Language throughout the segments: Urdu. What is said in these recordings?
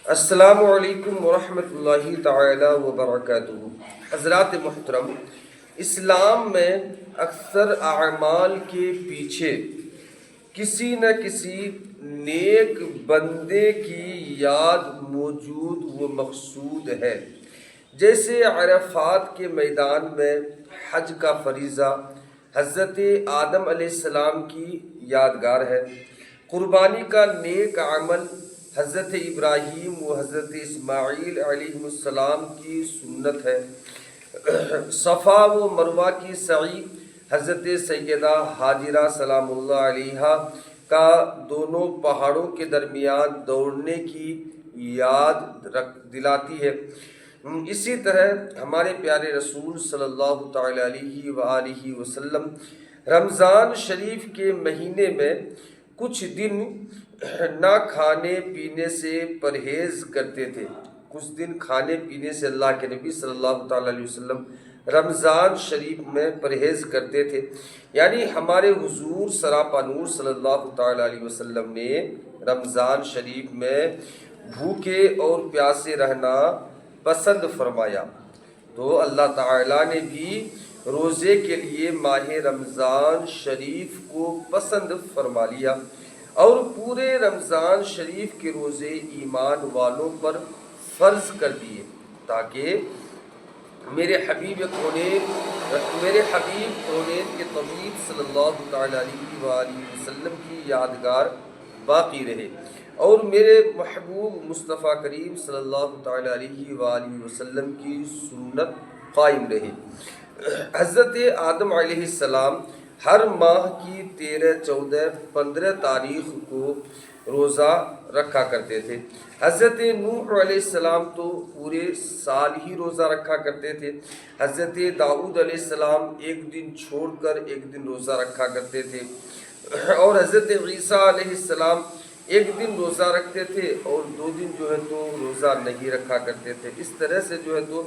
السلام علیکم ورحمۃ اللہ تعالی وبرکاتہ۔ حضرات محترم، اسلام میں اکثر اعمال کے پیچھے کسی نہ کسی نیک بندے کی یاد موجود و مقصود ہے۔ جیسے عرفات کے میدان میں حج کا فریضہ حضرت آدم علیہ السلام کی یادگار ہے، قربانی کا نیک عمل حضرت ابراہیم و حضرت اسماعیل علیہ السلام کی سنت ہے، صفا و مروہ کی سعی حضرت سیدہ ہاجرہ سلام اللہ علیہا کا دونوں پہاڑوں کے درمیان دوڑنے کی یاد دلاتی ہے۔ اسی طرح ہمارے پیارے رسول صلی اللہ تعالی علیہ وآلہ وسلم رمضان شریف کے مہینے میں کچھ دن نہ کھانے پینے سے پرہیز کرتے تھے۔ کچھ دن کھانے پینے سے اللہ کے نبی صلی اللہ تعالی علیہ وسلم رمضان شریف میں پرہیز کرتے تھے، یعنی ہمارے حضور سراپا نور صلی اللہ تعالی علیہ وسلم نے رمضان شریف میں بھوکے اور پیاسے رہنا پسند فرمایا، تو اللہ تعالیٰ نے بھی روزے کے لیے ماہ رمضان شریف کو پسند فرما لیا اور پورے رمضان شریف کے روزے ایمان والوں پر فرض کر دیے، تاکہ میرے حبیب کونین کے طبیب صلی اللہ تعالی علیہ وآلہ وسلم کی یادگار باقی رہے اور میرے محبوب مصطفیٰ کریم صلی اللہ تعالی علیہ وآلہ وسلم کی سنت قائم رہے۔ حضرت آدم علیہ السلام ہر ماہ کی 13، 14، 15 تاریخ کو روزہ رکھا کرتے تھے۔ حضرت نوح علیہ السلام تو پورے سال ہی روزہ رکھا کرتے تھے۔ حضرت داؤد علیہ السلام ایک دن چھوڑ کر ایک دن روزہ رکھا کرتے تھے، اور حضرت عیسیٰ علیہ السلام ایک دن روزہ رکھتے تھے اور 2 دن جو ہے تو روزہ نہیں رکھا کرتے تھے۔ اس طرح سے جو ہے تو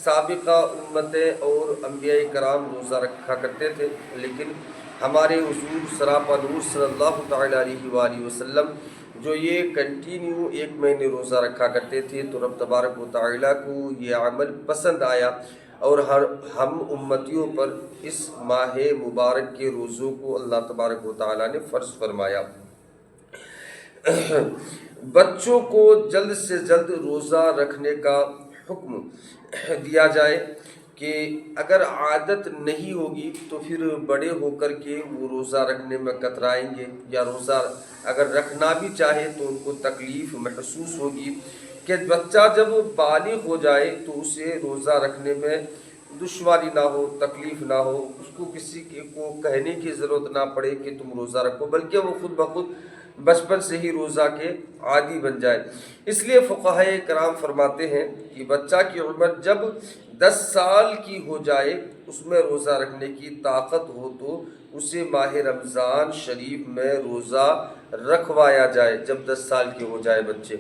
سابقہ امتیں اور انبیاء کرام روزہ رکھا کرتے تھے، لیکن ہمارے حضور سراپا نور صلی اللہ تعالی علیہ وآلہ وسلم جو یہ کنٹینیو 1 مہینے روزہ رکھا کرتے تھے، تو رب تبارک و تعالیٰ کو یہ عمل پسند آیا اور ہم امتیوں پر اس ماہ مبارک کے روزوں کو اللہ تبارک و تعالیٰ نے فرض فرمایا۔ بچوں کو جلد سے جلد روزہ رکھنے کا حکم دیا جائے کہ اگر عادت نہیں ہوگی تو پھر بڑے ہو کر کے وہ روزہ رکھنے میں کترائیں گے، یا روزہ اگر رکھنا بھی چاہے تو ان کو تکلیف محسوس ہوگی کہ بچہ جب بالغ ہو جائے تو اسے روزہ رکھنے میں دشواری نہ ہو، تکلیف نہ ہو، اس کو کسی کو کہنے کی ضرورت نہ پڑے کہ تم روزہ رکھو، بلکہ وہ خود بخود بچپن سے ہی روزہ کے عادی بن جائے۔ اس لیے فقہائے کرام فرماتے ہیں کہ بچہ کی عمر جب 10 سال کی ہو جائے، اس میں روزہ رکھنے کی طاقت ہو تو اسے ماہ رمضان شریف میں روزہ رکھوایا جائے جب 10 سال کے ہو جائے بچے۔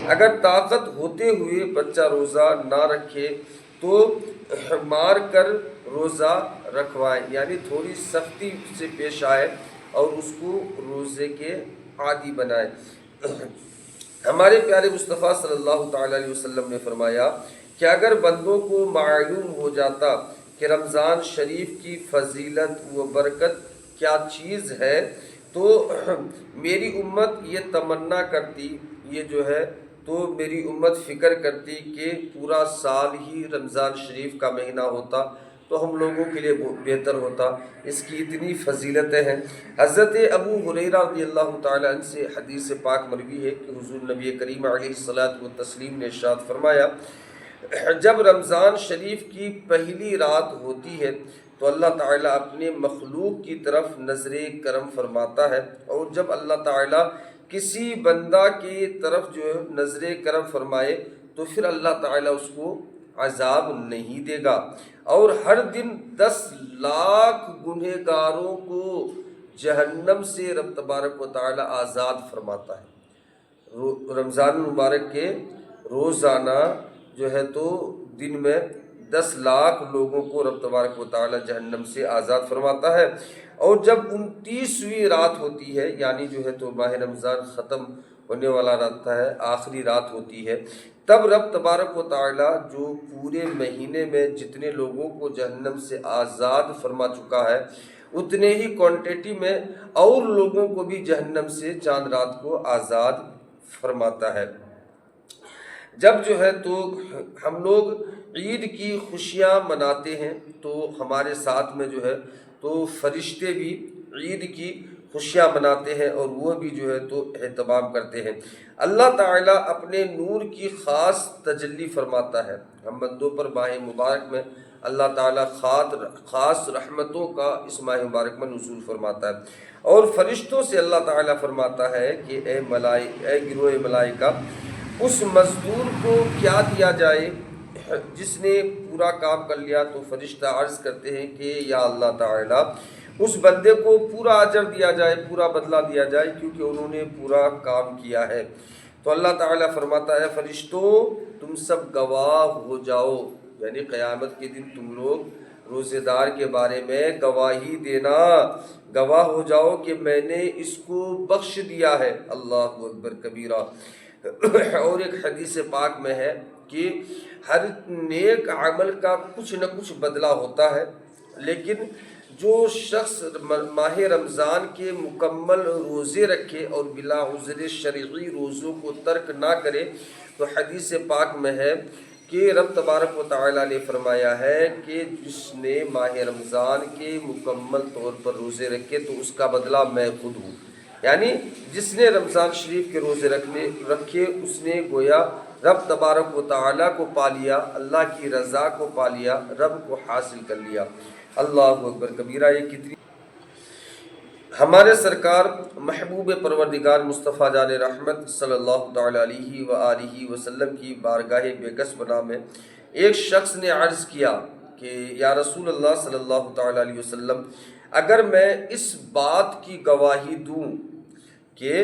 اگر طاقت ہوتے ہوئے بچہ روزہ نہ رکھے تو مار کر روزہ رکھوائیں، یعنی تھوڑی سختی سے پیش آئے اور اس کو روزے کے عادی بنائے۔ ہمارے پیارے مصطفیٰ صلی اللہ تعالی علیہ وسلم نے فرمایا کہ اگر بندوں کو معلوم ہو جاتا کہ رمضان شریف کی فضیلت و برکت کیا چیز ہے تو میری امت یہ تمنا کرتی، یہ جو ہے تو میری امت فکر کرتی کہ پورا سال ہی رمضان شریف کا مہینہ ہوتا تو ہم لوگوں کے لیے بہتر ہوتا، اس کی اتنی فضیلتیں ہیں۔ حضرت ابو ہریرہ رضی اللہ تعالیٰ عنہ سے حدیث پاک مروی ہے کہ حضور نبی کریم علیہ الصلاۃ والتسلیم نے ارشاد فرمایا، جب رمضان شریف کی پہلی رات ہوتی ہے تو اللہ تعالیٰ اپنے مخلوق کی طرف نظر کرم فرماتا ہے، اور جب اللہ تعالیٰ کسی بندہ کی طرف جو نظر کرم فرمائے تو پھر اللہ تعالیٰ اس کو عذاب نہیں دے گا، اور ہر دن 10 لاکھ گنہگاروں کو جہنم سے رب تبارک و تعالیٰ آزاد فرماتا ہے۔ رمضان المبارک کے روزانہ جو ہے تو دن میں 10 لاکھ لوگوں کو رب تبارک و تعالیٰ جہنم سے آزاد فرماتا ہے، اور جب 29ویں رات ہوتی ہے، یعنی جو ہے تو ماہ رمضان ختم ہونے والا رہتا ہے، آخری رات ہوتی ہے، تب رب تبارک و تعالیٰ جو پورے مہینے میں جتنے لوگوں کو جہنم سے آزاد فرما چکا ہے اتنے ہی کوانٹیٹی میں اور لوگوں کو بھی جہنم سے چاند رات کو آزاد فرماتا ہے۔ جب جو ہے تو ہم لوگ عید کی خوشیاں مناتے ہیں تو ہمارے ساتھ میں جو ہے تو فرشتے بھی عید کی خوشیاں مناتے ہیں اور وہ بھی جو ہے تو اہتمام کرتے ہیں۔ اللہ تعالیٰ اپنے نور کی خاص تجلی فرماتا ہے ہم بندوں پر ماہ مبارک میں۔ اللہ تعالیٰ خاص رحمتوں کا اس ماہ مبارک میں نزول فرماتا ہے، اور فرشتوں سے اللہ تعالیٰ فرماتا ہے کہ اے گروہ ملائکہ، اس مزدور کو کیا دیا جائے جس نے پورا کام کر لیا؟ تو فرشتہ عرض کرتے ہیں کہ یا اللہ تعالیٰ، اس بندے کو پورا اجر دیا جائے، پورا بدلہ دیا جائے، کیونکہ انہوں نے پورا کام کیا ہے۔ تو اللہ تعالیٰ فرماتا ہے فرشتوں تم سب گواہ ہو جاؤ، یعنی قیامت کے دن تم لوگ روزے دار کے بارے میں گواہی دینا، گواہ ہو جاؤ کہ میں نے اس کو بخش دیا ہے۔ اللہ اکبر کبیرہ۔ اور ایک حدیث پاک میں ہے کہ ہر نیک عمل کا کچھ نہ کچھ بدلہ ہوتا ہے، لیکن جو شخص ماہ رمضان کے مکمل روزے رکھے اور بلا عذر شرعی روزوں کو ترک نہ کرے، تو حدیث پاک میں ہے کہ رب تبارک و تعالیٰ نے فرمایا ہے کہ جس نے ماہ رمضان کے مکمل طور پر روزے رکھے تو اس کا بدلہ میں خود ہوں، یعنی جس نے رمضان شریف کے روزے رکھے اس نے گویا رب تبارک و تعالیٰ کو پا لیا، اللہ کی رضا کو پا لیا، رب کو حاصل کر لیا۔ اللہ اکبر کبیرہ۔ یہ کتنی ہمارے سرکار محبوب پروردگار مصطفیٰ جان رحمت صلی اللہ تعالیٰ علیہ وآلہ وسلم کی بارگاہ بیکس بنا میں ایک شخص نے عرض کیا کہ یا رسول اللہ صلی اللہ تعالیٰ علیہ وسلم، اگر میں اس بات کی گواہی دوں کہ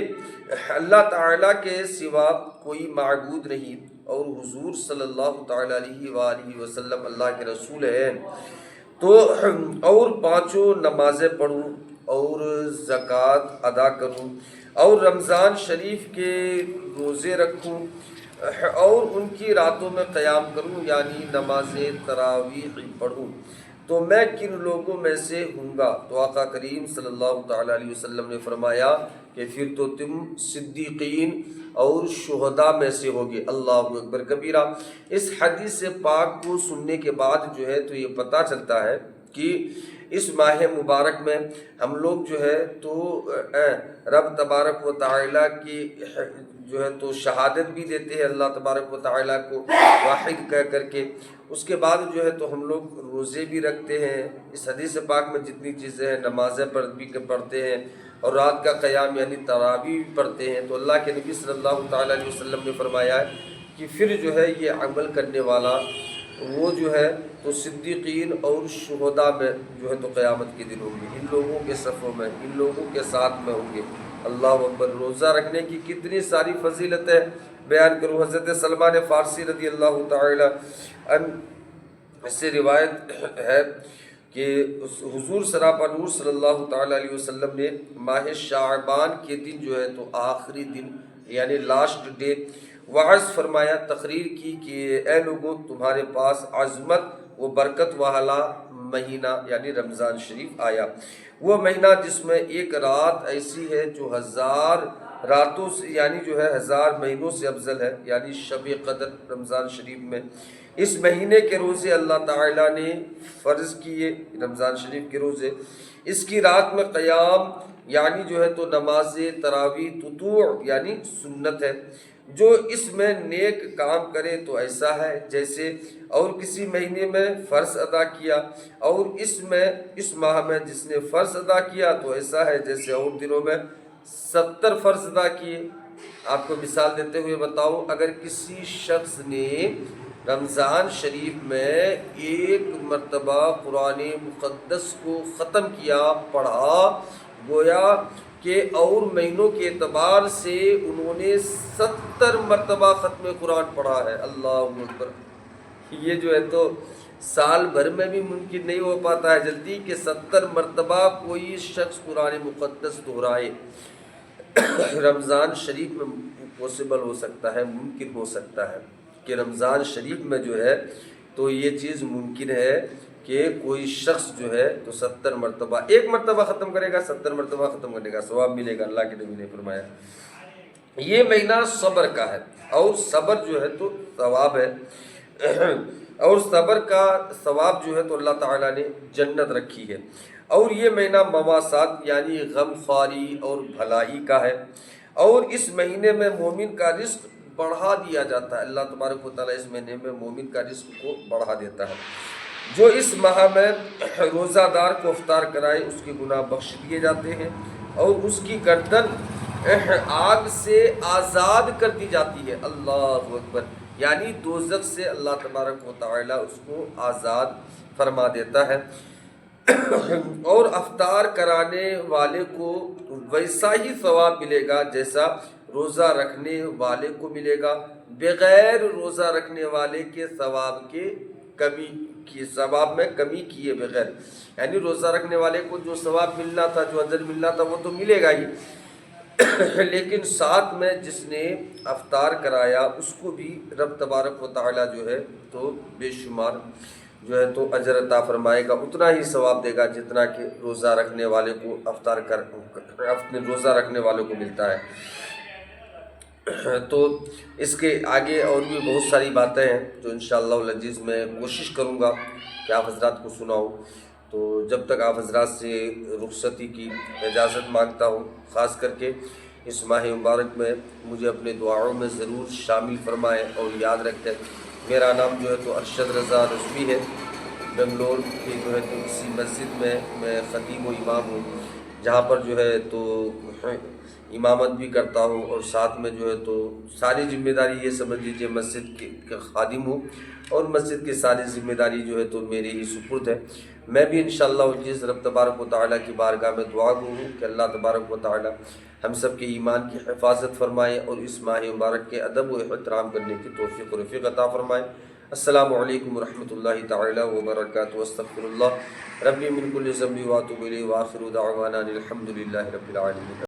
اللہ تعالیٰ کے سوا کوئی معبود نہیں اور حضور صلی اللہ تعالیٰ علیہ وآلہ وسلم اللہ کے رسول ہیں، تو اور 5 نمازیں پڑھوں اور زکوٰۃ ادا کروں اور رمضان شریف کے روزے رکھوں اور ان کی راتوں میں قیام کروں، یعنی نماز تراویح پڑھوں، تو میں کن لوگوں میں سے ہوں گا؟ تو آقا کریم صلی اللہ تعالیٰ علیہ وسلم نے فرمایا کہ پھر تو تم صدیقین اور شہداء میں سے ہوگے۔ اللہ اکبر کبیرہ۔ اس حدیث پاک کو سننے کے بعد جو ہے تو یہ پتہ چلتا ہے کہ اس ماہ مبارک میں ہم لوگ جو ہے تو رب تبارک و تعالیٰ کی جو ہے تو شہادت بھی دیتے ہیں اللہ تبارک و تعالیٰ کو واحد کہہ کر کے، اس کے بعد جو ہے تو ہم لوگ روزے بھی رکھتے ہیں۔ اس حدیث پاک میں جتنی چیزیں ہیں، نمازیں بھی پڑھتے ہیں اور رات کا قیام یعنی تراویح بھی پڑھتے ہیں، تو اللہ کے نبی صلی اللہ تعالیٰ علیہ وسلم نے فرمایا ہے کہ پھر جو ہے یہ عمل کرنے والا وہ جو ہے تو صدیقین اور شہداء میں جو ہے تو قیامت کے دن ہوں گے، ان لوگوں کے صفوں میں، ان لوگوں کے ساتھ میں ہوں گے۔ اللہ اکبر۔ روزہ رکھنے کی کتنی ساری فضیلتیں بیان کروں۔ حضرت سلمان فارسی رضی اللہ تعالی عنہ سے روایت ہے کہ حضور سراپا نور صلی اللہ تعالی علیہ وسلم نے ماہ شعبان کے دن جو ہے تو آخری دن یعنی لاسٹ ڈے وعظ فرمایا، تقریر کی کہ اے لوگوں، تمہارے پاس عظمت و برکت والا مہینہ یعنی رمضان شریف آیا، وہ مہینہ جس میں ایک رات ایسی ہے جو 1000 راتوں سے یعنی جو ہے 1000 مہینوں سے افضل ہے، یعنی شب قدر رمضان شریف میں۔ اس مہینے کے روزے اللہ تعالیٰ نے فرض کیے، رمضان شریف کے روزے، اس کی رات میں قیام یعنی جو ہے تو نماز تراویح تطوع یعنی سنت ہے۔ جو اس میں نیک کام کرے تو ایسا ہے جیسے اور کسی مہینے میں فرض ادا کیا، اور اس ماہ میں جس نے فرض ادا کیا تو ایسا ہے جیسے اور دنوں میں 70 فرض ادا کیے۔ آپ کو مثال دیتے ہوئے بتاؤں، اگر کسی شخص نے رمضان شریف میں ایک مرتبہ قرآن مقدس کو ختم کیا، پڑھا، گویا کہ اور مہینوں کے اعتبار سے انہوں نے 70 مرتبہ ختم قرآن پڑھا ہے۔ اللہ اکبر۔ یہ جو ہے تو سال بھر میں بھی ممکن نہیں ہو پاتا ہے جلدی کہ 70 مرتبہ کوئی شخص قرآن مقدس دہرائے۔ رمضان شریف میں پاسبل ہو سکتا ہے، ممکن ہو سکتا ہے کہ رمضان شریف میں جو ہے تو یہ چیز ممکن ہے کہ کوئی شخص جو ہے تو 70 مرتبہ، ایک مرتبہ ختم کرے گا 70 مرتبہ ختم کرنے کا ثواب ملے گا، اللہ کے نبی نے فرمایا۔ یہ مہینہ صبر کا ہے، اور صبر جو ہے تو ثواب ہے، اور صبر کا ثواب جو ہے تو اللہ تعالیٰ نے جنت رکھی ہے۔ اور یہ مہینہ مواسات یعنی غم خواری اور بھلائی کا ہے، اور اس مہینے میں مومن کا رزق بڑھا دیا جاتا ہے۔ اللہ تبارک و تعالیٰ اس مہینے میں مومن کا رزق کو بڑھا دیتا ہے۔ جو اس ماہ میں روزہ دار کو افطار کرائے اس کے گناہ بخش دیے جاتے ہیں، اور اس کی گردن آگ سے آزاد کر دی جاتی ہے۔ اللہ اکبر، یعنی دوزخ سے اللہ تبارک و تعالیٰ اس کو آزاد فرما دیتا ہے، اور افطار کرانے والے کو ویسا ہی ثواب ملے گا جیسا روزہ رکھنے والے کو ملے گا، بغیر روزہ رکھنے والے کے ثواب میں کمی کیے بغیر۔ یعنی روزہ رکھنے والے کو جو ثواب ملنا تھا، جو اجر ملنا تھا، وہ تو ملے گا ہی، لیکن ساتھ میں جس نے افطار کرایا اس کو بھی رب تبارک و تعالیٰ جو ہے تو بے شمار جو ہے تو اجر عطا فرمائے گا، اتنا ہی ثواب دے گا جتنا کہ روزہ رکھنے والے کو اپنے روزہ رکھنے والوں کو ملتا ہے۔ تو اس کے آگے اور بھی بہت ساری باتیں ہیں جو انشاءاللہ العزیز میں کوشش کروں گا کہ آپ حضرات کو سناؤں۔ تو جب تک آپ حضرات سے رخصتی کی اجازت مانگتا ہوں، خاص کر کے اس ماہ مبارک میں مجھے اپنے دعاؤں میں ضرور شامل فرمائیں، اور یاد رکھیں میرا نام جو ہے تو ارشد رضا رضوی ہے، بنگلور کی جو ہے تو اسی مسجد میں میں خطیب و امام ہوں، جہاں پر جو ہے تو امامت بھی کرتا ہوں، اور ساتھ میں جو ہے تو ساری ذمہ داری یہ سمجھ لیجیے مسجد کا خادم ہوں، اور مسجد کی ساری ذمہ داری جو ہے تو میری ہی سپرد ہے۔ میں بھی انشاءاللہ العزیز رب تبارک و تعالیٰ کی بارگاہ میں دعا گو ہوں کہ اللہ تبارک و تعالیٰ ہم سب کے ایمان کی حفاظت فرمائے، اور اس ماہ مبارک کے ادب و احترام کرنے کی توفیق و رفیق عطا فرمائے۔ السلام علیکم ورحمۃ اللہ تعالیٰ وبرکاتہ، استغفر اللہ ربی من کل ذنب واتوب الیہ، وآخر دعوانا الحمد للہ رب العالمین۔